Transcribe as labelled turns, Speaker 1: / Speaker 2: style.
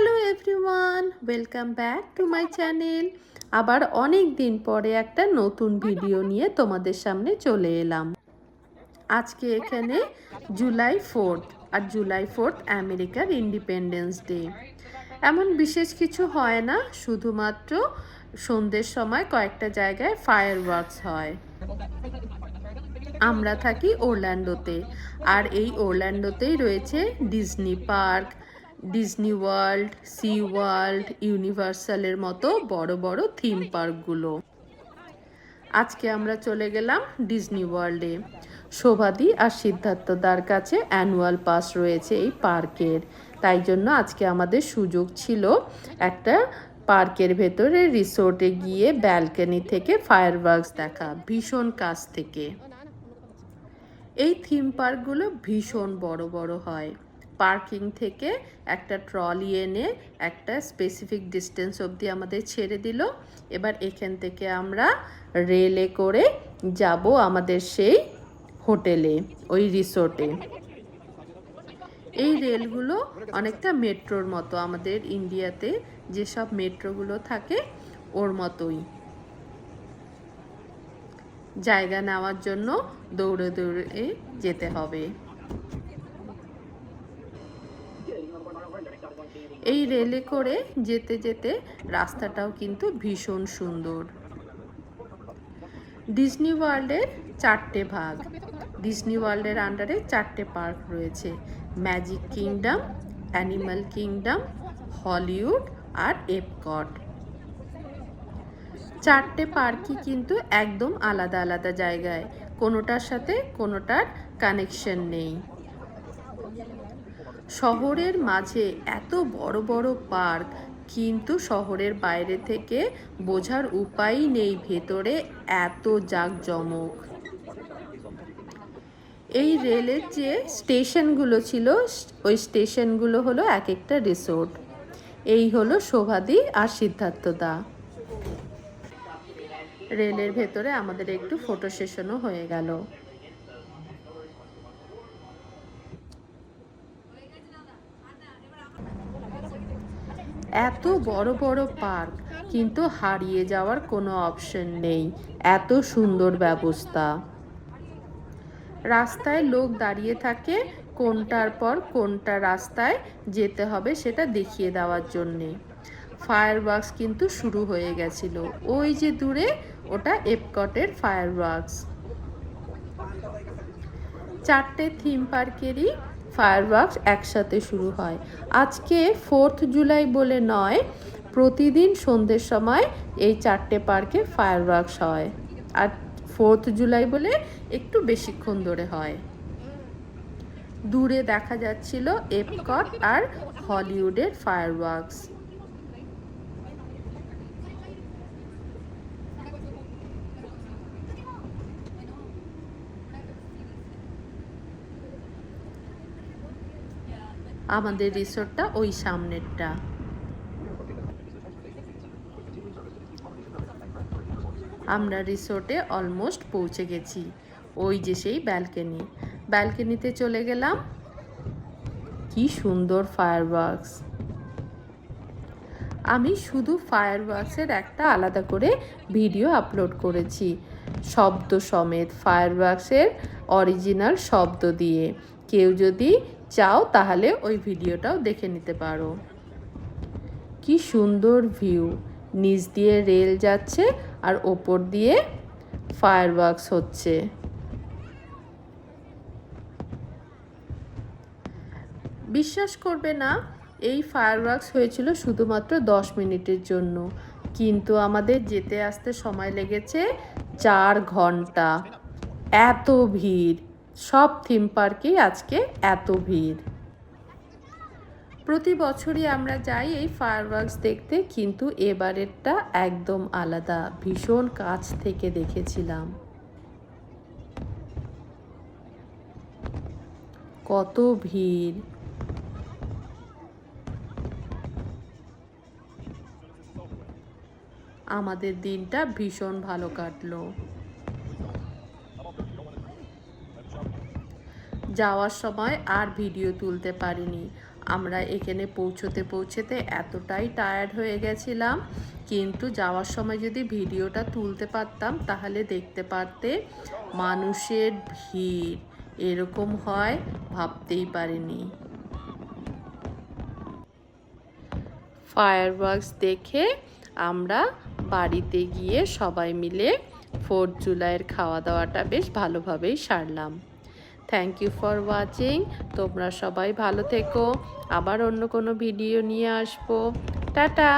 Speaker 1: Hello everyone, welcome back to my channel. আবার অনেক দিন পরে একটা নতুন ভিডিও নিয়ে তোমাদের সামনে চলে এলাম। আজকে এখানে জুলাই 4th, আর জুলাই 4th আমেরিকার ইন্ডিপেন্ডেন্স ডে। এমন বিশেষ কিছু হয় না, শুধুমাত্র সন্ধ্যের সময় কয়েকটা জায়গায় ফায়ার ওয়ার্কস হয়। আমরা থাকি ওরল্যান্ডোতে, আর এই ওরল্যান্ডোতেই রয়েছে Disney park, Disney World, Sea World, ইউনিভার্সালের মতো বড় বড় থিম পার্কগুলো। আজকে আমরা চলে গেলাম ডিজনি ওয়ার্ল্ডে। শোভাদি আর সিদ্ধার্থদার কাছে অ্যানুয়াল পাস রয়েছে এই পার্কের, তাই জন্য আজকে আমাদের সুযোগ ছিল একটা পার্কের ভেতরে রিসোর্টে গিয়ে ব্যালকনি থেকে ফায়ার ওয়ার্কস দেখা, ভীষণ কাছ থেকে। এই থিম পার্কগুলো ভীষণ বড় বড় হয়। পার্কিং থেকে একটা ট্রলি এনে একটা স্পেসিফিক ডিস্টেন্স অবধি আমাদের ছেড়ে দিল। এবার এখান থেকে আমরা রেলে করে যাব আমাদের সেই হোটেলে, ওই রিসোর্টে। এই রেলগুলো অনেকটা মেট্রোর মতো, আমাদের ইন্ডিয়াতে যেসব মেট্রোগুলো থাকে ওর মতোই। জায়গা নেওয়ার জন্য দৌড়ে দৌড়ে যেতে হবে। এই রেলে করে যেতে যেতে রাস্তাটাও কিন্তু ভীষণ সুন্দর। ডিজনি ওয়ার্ল্ডের 4টে ভাগ। ডিজনি ওয়ার্ল্ডের আন্ডারে 4টে পার্ক রয়েছে: Magic Kingdom, Animal Kingdom, Hollywood আর এপকট। 4টে পার্কই কিন্তু একদম আলাদা আলাদা জায়গায়, কোনোটার সাথে কোনোটার কানেকশন নেই। শহরের মাঝে এত বড় বড় পার্ক, কিন্তু শহরের বাইরে থেকে বোঝার উপায়ই নেই ভেতরে এত জাঁকজমক। এই রেলের যে স্টেশনগুলো ছিল, ওই স্টেশনগুলো হলো এক একটা রিসোর্ট। এই হলো শোভাদি আর সিদ্ধার্থদা। রেলের ভেতরে আমাদের একটু ফটো সেশনও হয়ে গেল। এত বড় বড় পার্ক, কিন্তু হারিয়ে যাওয়ার কোনো অপশন নেই, এত সুন্দর ব্যবস্থা। রাস্তায় লোক দাঁড়িয়ে থাকে কোনটার পর কোনটা রাস্তায় যেতে হবে সেটা দেখিয়ে দেওয়ার জন্যে। ফায়ার ওয়ার্কস কিন্তু শুরু হয়ে গেছিল, ওই যে দূরে ওটা এপকটের ফায়ার ওয়ার্কস। 4টে থিম পার্কেরই ফায়ার ওয়ার্কস একসাথে শুরু হয়। আজকে 4th জুলাই বলে নয়, প্রতিদিন সন্ধ্যের সময় এই 4টে পার্কে ফায়ার ওয়ার্কস হয়, আর 4th জুলাই বলে একটু বেশিক্ষণ ধরে হয়। দূরে দেখা যাচ্ছিল এপকট আর হলিউডের ফায়ার ওয়ার্কস। আমাদের রিসোর্টটা ওই সামনেরটা। আমরা রিসোর্টে অলমোস্ট পৌঁছে গেছি। ওই যে সেই ব্যালকনি, ব্যালকনিতে চলে গেলাম। কি সুন্দর ফায়ার ওয়ার্কস! আমি শুধু ফায়ার ওয়ার্কসের একটা আলাদা করে ভিডিও আপলোড করেছি, শব্দ সমেত, ফায়ার ওয়ার্কসের অরিজিনাল শব্দ দিয়ে। কেউ যদি চাও তাহলে ওই ভিডিওটাও দেখে নিতে পারো। কি সুন্দর ভিউ! নিচ দিয়ে রেল যাচ্ছে আর ওপর দিয়ে ফায়ার ওয়ার্কস হচ্ছে। বিশ্বাস করবে না, এই ফায়ার ওয়ার্কস হয়েছিল শুধুমাত্র 10 মিনিটের জন্য, কিন্তু আমাদের যেতে আসতে সময় লেগেছে 4 ঘন্টা। এত ভিড়! সব থিম পার্কেই আজকে এত ভিড়। প্রতি বছরই আমরা যাই এই ফায়ার ওয়ার্কস দেখতে, কিন্তু এবারেরটা একদম আলাদা, ভীষণ কাছ থেকে দেখেছিলাম। কত ভিড়! আমাদের দিনটা ভীষণ ভালো কাটলো। যাওয়ার সময় আর ভিডিও তুলতে পারিনি, আমরা এখানে পৌঁছতে পৌঁছতে এতটাই টায়ার্ড হয়ে গেছিলাম, কিন্তু যাওয়ার সময় যদি ভিডিওটা তুলতে পারতাম তাহলে দেখতে পারতে মানুষের ভিড় এরকম হয় ভাবতেই পারিনি। ফায়ারওয়ার্কস দেখে আমরা বাড়িতে গিয়ে সবাই মিলে 4th জুলাইয়ের খাওয়া দাওয়াটা বেশ ভালোভাবেই সারলাম। Thank you for watching. তোমরা সবাই ভালো থেকো। আবার অন্য কোনো ভিডিও নিয়ে আসবো। টাটা।